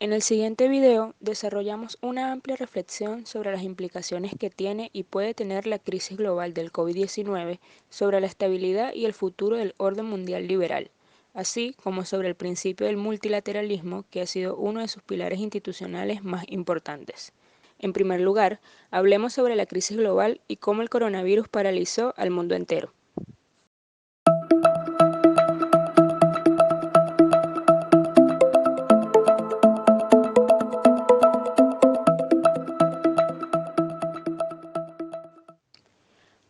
En el siguiente video desarrollamos una amplia reflexión sobre las implicaciones que tiene y puede tener la crisis global del COVID-19 sobre la estabilidad y el futuro del orden mundial liberal, así como sobre el principio del multilateralismo que ha sido uno de sus pilares institucionales más importantes. En primer lugar, hablemos sobre la crisis global y cómo el coronavirus paralizó al mundo entero.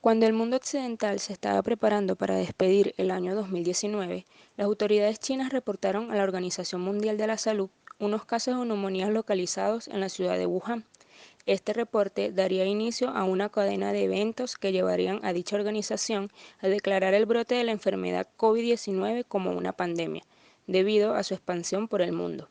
Cuando el mundo occidental se estaba preparando para despedir el año 2019, las autoridades chinas reportaron a la Organización Mundial de la Salud unos casos de neumonías localizados en la ciudad de Wuhan. Este reporte daría inicio a una cadena de eventos que llevarían a dicha organización a declarar el brote de la enfermedad COVID-19 como una pandemia, debido a su expansión por el mundo.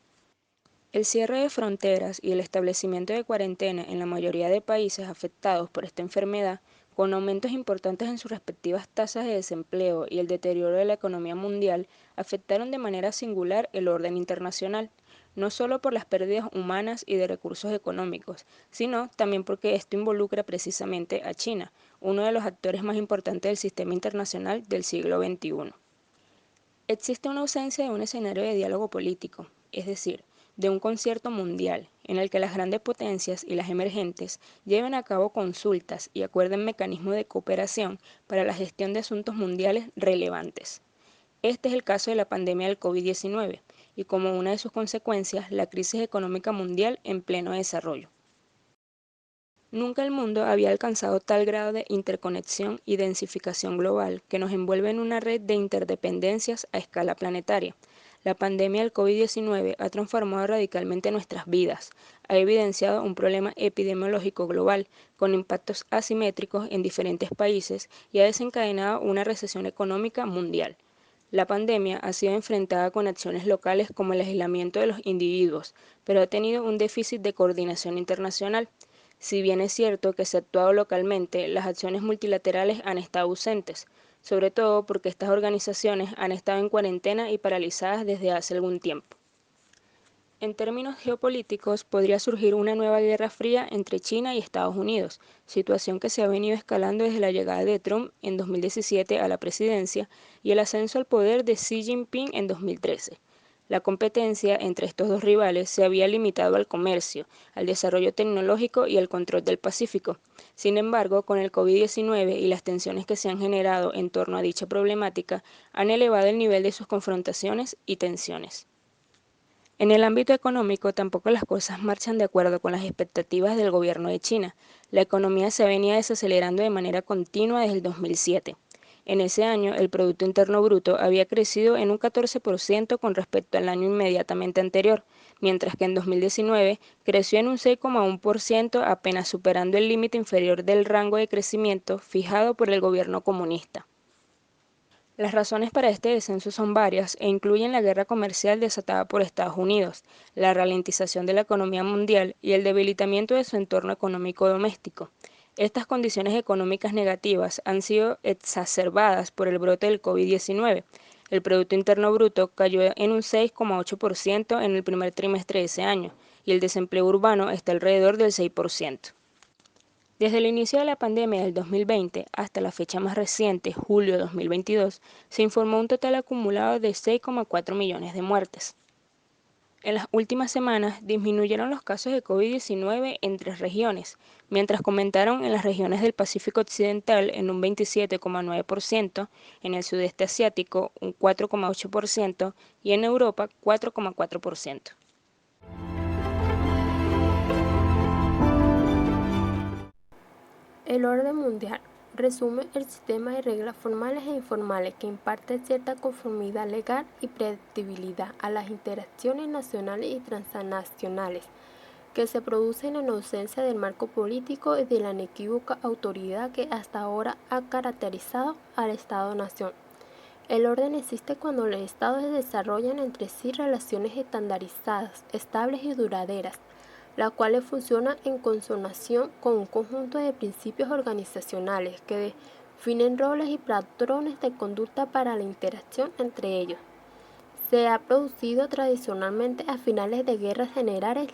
El cierre de fronteras y el establecimiento de cuarentena en la mayoría de países afectados por esta enfermedad, con aumentos importantes en sus respectivas tasas de desempleo y el deterioro de la economía mundial, afectaron de manera singular el orden internacional, no solo por las pérdidas humanas y de recursos económicos, sino también porque esto involucra precisamente a China, uno de los actores más importantes del sistema internacional del siglo XXI. Existe una ausencia de un escenario de diálogo político, es decir, de un concierto mundial en el que las grandes potencias y las emergentes lleven a cabo consultas y acuerden mecanismos de cooperación para la gestión de asuntos mundiales relevantes. Este es el caso de la pandemia del COVID-19 y como una de sus consecuencias, la crisis económica mundial en pleno desarrollo. Nunca el mundo había alcanzado tal grado de interconexión y densificación global que nos envuelve en una red de interdependencias a escala planetaria. La pandemia del COVID-19 ha transformado radicalmente nuestras vidas, ha evidenciado un problema epidemiológico global con impactos asimétricos en diferentes países y ha desencadenado una recesión económica mundial. La pandemia ha sido enfrentada con acciones locales como el aislamiento de los individuos, pero ha tenido un déficit de coordinación internacional. Si bien es cierto que se ha actuado localmente, las acciones multilaterales han estado ausentes, sobre todo porque estas organizaciones han estado en cuarentena y paralizadas desde hace algún tiempo. En términos geopolíticos, podría surgir una nueva guerra fría entre China y Estados Unidos, situación que se ha venido escalando desde la llegada de Trump en 2017 a la presidencia y el ascenso al poder de Xi Jinping en 2013. La competencia entre estos dos rivales se había limitado al comercio, al desarrollo tecnológico y al control del Pacífico. Sin embargo, con el COVID-19 y las tensiones que se han generado en torno a dicha problemática, han elevado el nivel de sus confrontaciones y tensiones. En el ámbito económico tampoco las cosas marchan de acuerdo con las expectativas del gobierno de China. La economía se venía desacelerando de manera continua desde el 2007. En ese año, el Producto Interno Bruto había crecido en un 14% con respecto al año inmediatamente anterior, mientras que en 2019 creció en un 6,1%, apenas superando el límite inferior del rango de crecimiento fijado por el gobierno comunista. Las razones para este descenso son varias e incluyen la guerra comercial desatada por Estados Unidos, la ralentización de la economía mundial y el debilitamiento de su entorno económico doméstico. Estas condiciones económicas negativas han sido exacerbadas por el brote del COVID-19. El Producto Interno Bruto cayó en un 6,8% en el primer trimestre de ese año y el desempleo urbano está alrededor del 6%. Desde el inicio de la pandemia del 2020 hasta la fecha más reciente, julio de 2022, se informó un total acumulado de 6,4 millones de muertes. En las últimas semanas disminuyeron los casos de COVID-19 en tres regiones, mientras que aumentaron en las regiones del Pacífico Occidental en un 27,9%, en el sudeste asiático un 4,8% y en Europa 4,4%. El orden mundial resume el sistema de reglas formales e informales que imparte cierta conformidad legal y predictibilidad a las interacciones nacionales y transnacionales que se producen en ausencia del marco político y de la inequívoca autoridad que hasta ahora ha caracterizado al Estado-nación. El orden existe cuando los estados desarrollan entre sí relaciones estandarizadas, estables y duraderas, las cuales funcionan en consonación con un conjunto de principios organizacionales que definen roles y patrones de conducta para la interacción entre ellos. se ha producido tradicionalmente a finales de guerras generales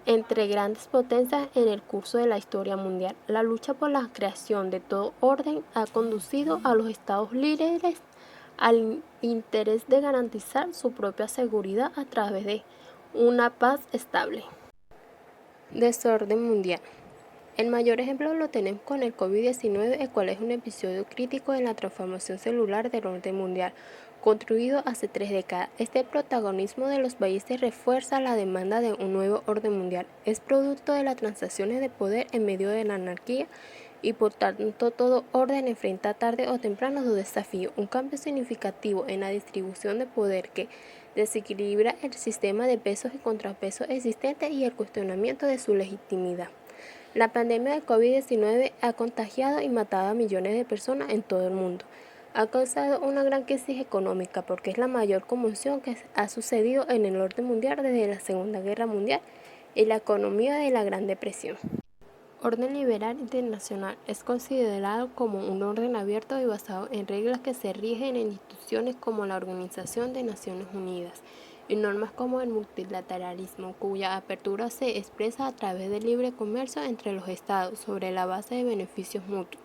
entre grandes potencias en el curso de la historia mundial. La lucha por la creación de todo orden ha conducido a los estados líderes al interés de garantizar su propia seguridad a través de una paz estable. Desorden mundial. El mayor ejemplo lo tenemos con el COVID-19, el cual es un episodio crítico en la transformación celular del orden mundial, construido hace 3 décadas. Este protagonismo de los países refuerza la demanda de un nuevo orden mundial. Es producto de las transacciones de poder en medio de la anarquía y por tanto todo orden enfrenta tarde o temprano su desafío, un cambio significativo en la distribución de poder que desequilibra el sistema de pesos y contrapesos existente y el cuestionamiento de su legitimidad. La pandemia de COVID-19 ha contagiado y matado a millones de personas en todo el mundo. Ha causado una gran crisis económica porque es la mayor conmoción que ha sucedido en el orden mundial desde la Segunda Guerra Mundial y la economía de la Gran Depresión. Orden liberal internacional es considerado como un orden abierto y basado en reglas que se rigen en instituciones como la Organización de Naciones Unidas y normas como el multilateralismo, cuya apertura se expresa a través del libre comercio entre los estados sobre la base de beneficios mutuos.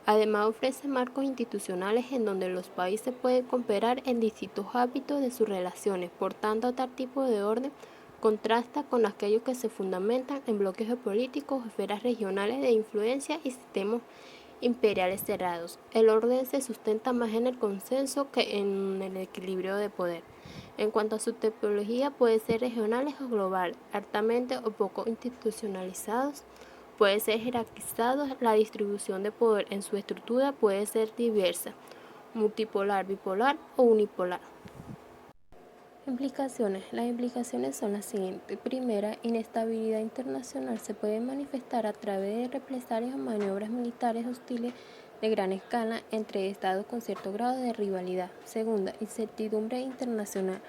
Además, ofrece marcos institucionales en donde los países pueden cooperar en distintos ámbitos de sus relaciones. Por tanto, tal tipo de orden contrasta con aquellos que se fundamentan en bloques geopolíticos, esferas regionales de influencia y sistemas imperiales cerrados. El orden se sustenta más en el consenso que en el equilibrio de poder. En cuanto a su tipología, puede ser regionales o global, altamente o poco institucionalizados, puede ser jerarquizados, la distribución de poder en su estructura puede ser diversa, multipolar, bipolar o unipolar. Implicaciones. Las implicaciones son las siguientes. Primera, inestabilidad internacional se puede manifestar a través de represalias o maniobras militares hostiles de gran escala entre estados con cierto grado de rivalidad. Segunda, incertidumbre internacional.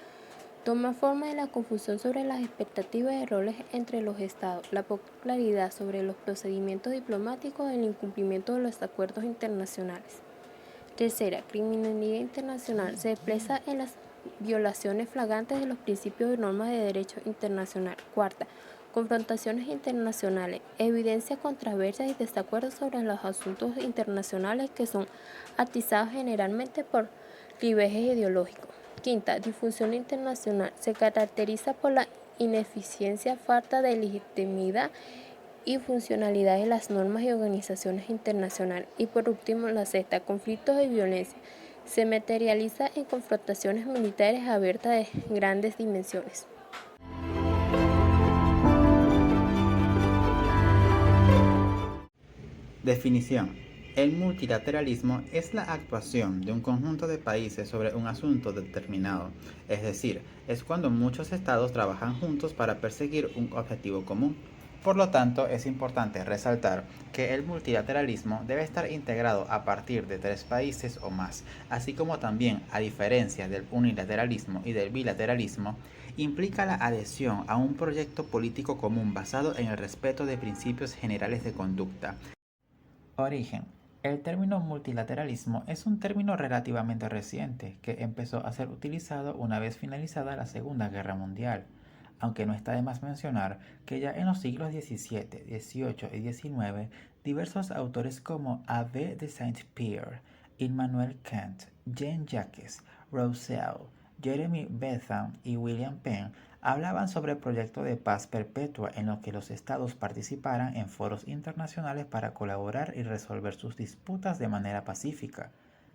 Toma forma de la confusión sobre las expectativas de roles entre los estados, la poca claridad sobre los procedimientos diplomáticos y el incumplimiento de los acuerdos internacionales. Tercera, criminalidad internacional se expresa en las violaciones flagrantes de los principios y normas de derecho internacional. Cuarta, confrontaciones internacionales, evidencia controversias y desacuerdos sobre los asuntos internacionales que son atizados generalmente por clivajes ideológicos. Quinta, difusión internacional, se caracteriza por la ineficiencia, falta de legitimidad y funcionalidad de las normas y organizaciones internacionales. Y por último, la sexta, conflictos y violencia, se materializa en confrontaciones militares abiertas de grandes dimensiones. Definición. El multilateralismo es la actuación de un conjunto de países sobre un asunto determinado, es decir, es cuando muchos estados trabajan juntos para perseguir un objetivo común. Por lo tanto, es importante resaltar que el multilateralismo debe estar integrado a partir de 3 países o más, así como también, a diferencia del unilateralismo y del bilateralismo, implica la adhesión a un proyecto político común basado en el respeto de principios generales de conducta. Origen. El término multilateralismo es un término relativamente reciente que empezó a ser utilizado una vez finalizada la Segunda Guerra Mundial, aunque no está de más mencionar que ya en los siglos XVII, XVIII y XIX, diversos autores como A.B. de Saint-Pierre, Immanuel Kant, Jean-Jacques Rousseau, Jeremy Bentham y William Penn hablaban sobre el proyecto de paz perpetua en los que los estados participaran en foros internacionales para colaborar y resolver sus disputas de manera pacífica.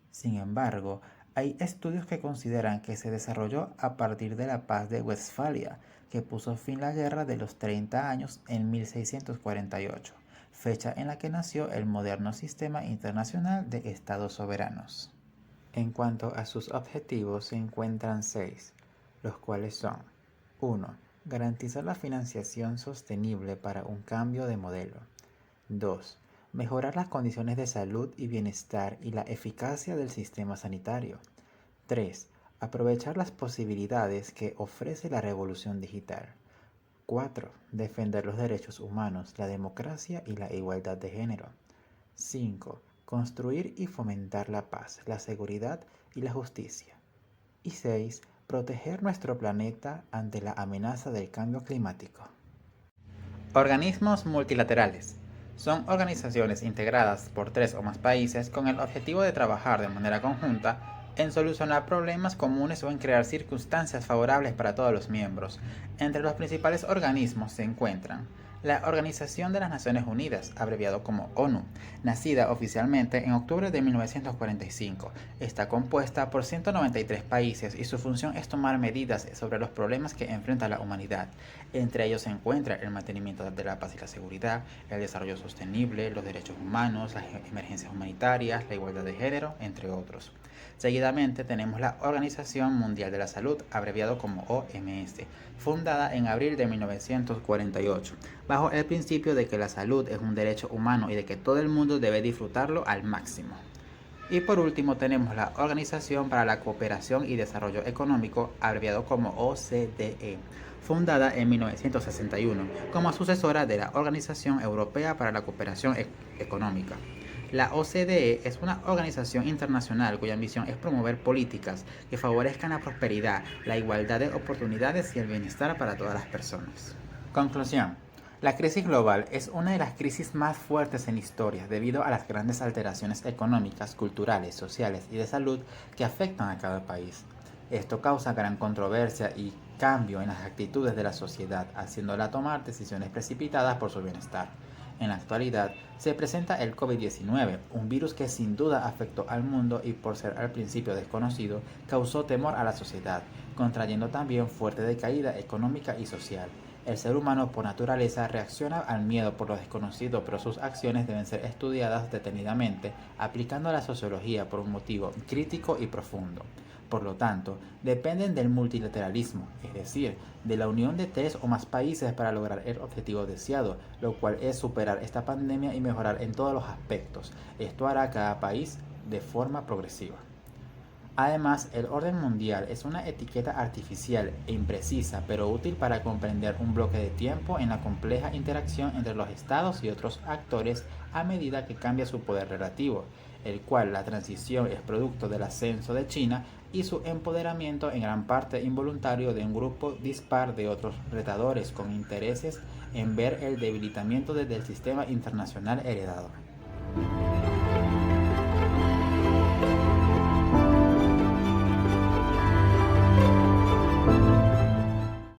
Sin embargo, hay estudios que consideran que se desarrolló a partir de la Paz de Westfalia, que puso fin a la Guerra de los 30 años en 1648, fecha en la que nació el moderno sistema internacional de estados soberanos. En cuanto a sus objetivos, se encuentran 6, los cuales son: 1. Garantizar la financiación sostenible para un cambio de modelo. 2. Mejorar las condiciones de salud y bienestar y la eficacia del sistema sanitario. 3. Aprovechar las posibilidades que ofrece la revolución digital. 4. Defender los derechos humanos, la democracia y la igualdad de género. 5. Construir y fomentar la paz, la seguridad y la justicia. Y 6. proteger nuestro planeta ante la amenaza del cambio climático. Organismos multilaterales. Son organizaciones integradas por 3 o más países con el objetivo de trabajar de manera conjunta en solucionar problemas comunes o en crear circunstancias favorables para todos los miembros. Entre los principales organismos se encuentran la Organización de las Naciones Unidas, abreviado como ONU, nacida oficialmente en octubre de 1945. Está compuesta por 193 países y su función es tomar medidas sobre los problemas que enfrenta la humanidad. Entre ellos se encuentra el mantenimiento de la paz y la seguridad, el desarrollo sostenible, los derechos humanos, las emergencias humanitarias, la igualdad de género, entre otros. Seguidamente tenemos la Organización Mundial de la Salud, abreviado como OMS, fundada en abril de 1948, bajo el principio de que la salud es un derecho humano y de que todo el mundo debe disfrutarlo al máximo. Y por último tenemos la Organización para la Cooperación y Desarrollo Económico, abreviado como OCDE, fundada en 1961 como sucesora de la Organización Europea para la Cooperación Económica. La OCDE es una organización internacional cuya misión es promover políticas que favorezcan la prosperidad, la igualdad de oportunidades y el bienestar para todas las personas. Conclusión. La crisis global es una de las crisis más fuertes en la historia debido a las grandes alteraciones económicas, culturales, sociales y de salud que afectan a cada país. Esto causa gran controversia y cambio en las actitudes de la sociedad, haciéndola tomar decisiones precipitadas por su bienestar. En la actualidad se presenta el COVID-19, un virus que sin duda afectó al mundo y por ser al principio desconocido, causó temor a la sociedad, contrayendo también fuerte decaída económica y social. El ser humano por naturaleza reacciona al miedo por lo desconocido, pero sus acciones deben ser estudiadas detenidamente, aplicando la sociología por un motivo crítico y profundo. Por lo tanto, dependen del multilateralismo, es decir, de la unión de 3 o más países para lograr el objetivo deseado, lo cual es superar esta pandemia y mejorar en todos los aspectos. Esto hará cada país de forma progresiva. Además, el orden mundial es una etiqueta artificial e imprecisa, pero útil para comprender un bloque de tiempo en la compleja interacción entre los estados y otros actores a medida que cambia su poder relativo, el cual la transición es producto del ascenso de China y su empoderamiento en gran parte involuntario de un grupo dispar de otros retadores con intereses en ver el debilitamiento del sistema internacional heredado.